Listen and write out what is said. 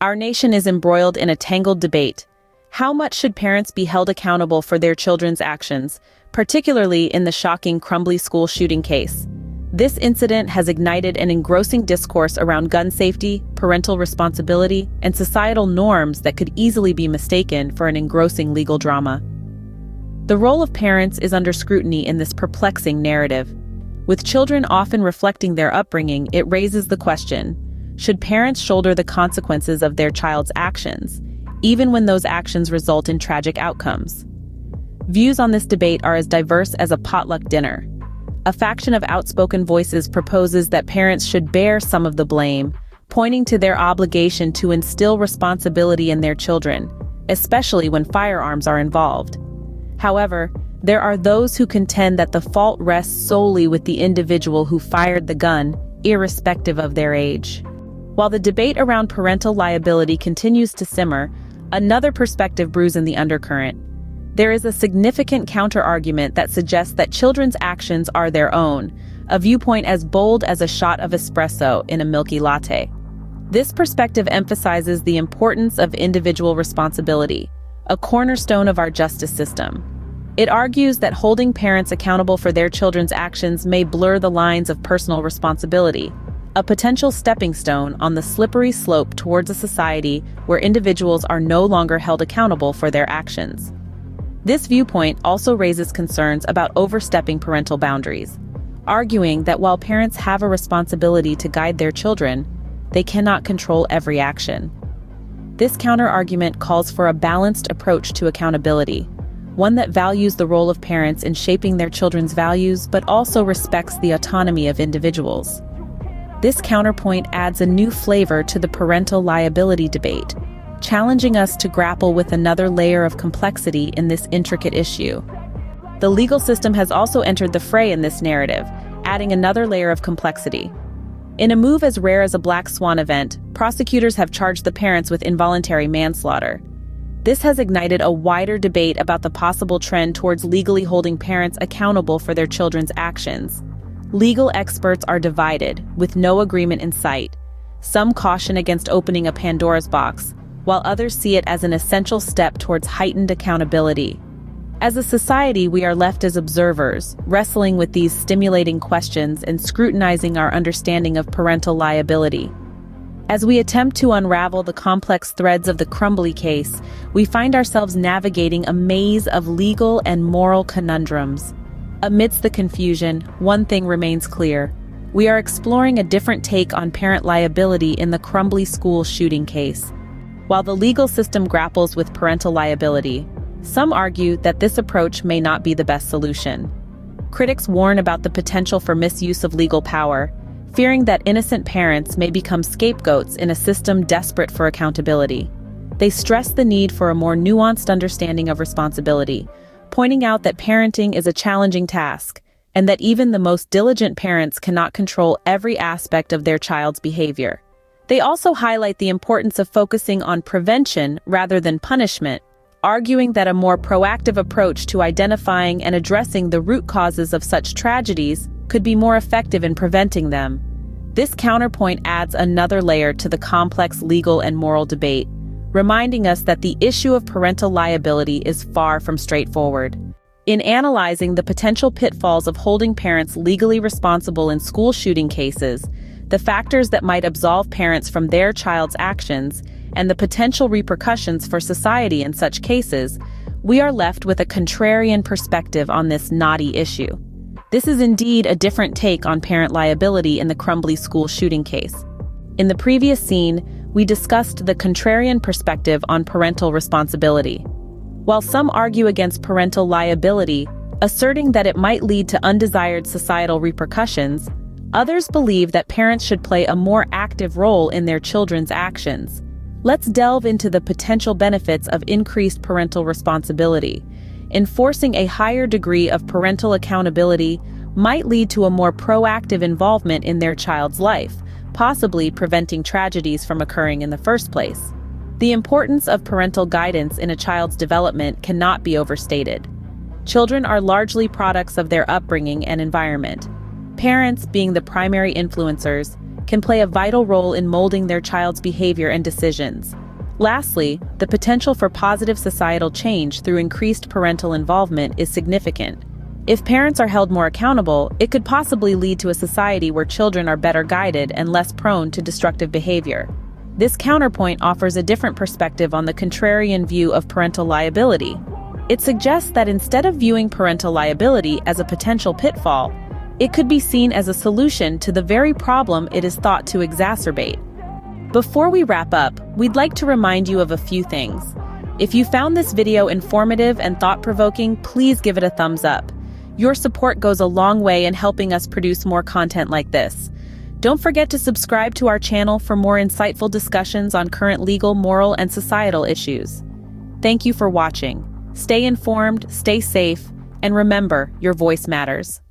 Our nation is embroiled in a tangled debate. How much should parents be held accountable for their children's actions, particularly in the shocking Crumbly school shooting case? This incident has ignited an engrossing discourse around gun safety, parental responsibility, and societal norms that could easily be mistaken for an engrossing legal drama. The role of parents is under scrutiny in this perplexing narrative. With children often reflecting their upbringing, it raises the question: should parents shoulder the consequences of their child's actions, even when those actions result in tragic outcomes? Views on this debate are as diverse as a potluck dinner. A faction of outspoken voices proposes that parents should bear some of the blame, pointing to their obligation to instill responsibility in their children, especially when firearms are involved. However, there are those who contend that the fault rests solely with the individual who fired the gun, irrespective of their age. While the debate around parental liability continues to simmer, another perspective brews in the undercurrent. There is a significant counter-argument that suggests that children's actions are their own, a viewpoint as bold as a shot of espresso in a milky latte. This perspective emphasizes the importance of individual responsibility, a cornerstone of our justice system. It argues that holding parents accountable for their children's actions may blur the lines of personal responsibility, a potential stepping stone on the slippery slope towards a society where individuals are no longer held accountable for their actions. This viewpoint also raises concerns about overstepping parental boundaries, arguing that while parents have a responsibility to guide their children, they cannot control every action. This counter-argument calls for a balanced approach to accountability, one that values the role of parents in shaping their children's values but also respects the autonomy of individuals. This counterpoint adds a new flavor to the parental liability debate, challenging us to grapple with another layer of complexity in this intricate issue. The legal system has also entered the fray in this narrative, adding another layer of complexity. In a move as rare as a black swan event, prosecutors have charged the parents with involuntary manslaughter. This has ignited a wider debate about the possible trend towards legally holding parents accountable for their children's actions. Legal experts are divided, with no agreement in sight. Some caution against opening a Pandora's box, while others see it as an essential step towards heightened accountability. As a society, we are left as observers, wrestling with these stimulating questions and scrutinizing our understanding of parental liability. As we attempt to unravel the complex threads of the Crumbly case, we find ourselves navigating a maze of legal and moral conundrums. Amidst the confusion, one thing remains clear. We are exploring a different take on parent liability in the Crumbly school shooting case. While the legal system grapples with parental liability, some argue that this approach may not be the best solution. Critics warn about the potential for misuse of legal power, fearing that innocent parents may become scapegoats in a system desperate for accountability. They stress the need for a more nuanced understanding of responsibility, pointing out that parenting is a challenging task, and that even the most diligent parents cannot control every aspect of their child's behavior. They also highlight the importance of focusing on prevention rather than punishment, arguing that a more proactive approach to identifying and addressing the root causes of such tragedies could be more effective in preventing them. This counterpoint adds another layer to the complex legal and moral debate, reminding us that the issue of parental liability is far from straightforward. In analyzing the potential pitfalls of holding parents legally responsible in school shooting cases, the factors that might absolve parents from their child's actions, and the potential repercussions for society in such cases, we are left with a contrarian perspective on this knotty issue. This is indeed a different take on parent liability in the Crumbly school shooting case. In the previous scene, we discussed the contrarian perspective on parental responsibility. While some argue against parental liability, asserting that it might lead to undesired societal repercussions, others believe that parents should play a more active role in their children's actions. Let's delve into the potential benefits of increased parental responsibility. Enforcing a higher degree of parental accountability might lead to a more proactive involvement in their child's life, possibly preventing tragedies from occurring in the first place. The importance of parental guidance in a child's development cannot be overstated. Children are largely products of their upbringing and environment. Parents, being the primary influencers, can play a vital role in molding their child's behavior and decisions. Lastly, the potential for positive societal change through increased parental involvement is significant. If parents are held more accountable, it could possibly lead to a society where children are better guided and less prone to destructive behavior. This counterpoint offers a different perspective on the contrarian view of parental liability. It suggests that instead of viewing parental liability as a potential pitfall, it could be seen as a solution to the very problem it is thought to exacerbate. Before we wrap up, we'd like to remind you of a few things. If you found this video informative and thought-provoking, please give it a thumbs up. Your support goes a long way in helping us produce more content like this. Don't forget to subscribe to our channel for more insightful discussions on current legal, moral, and societal issues. Thank you for watching. Stay informed, stay safe, and remember, your voice matters.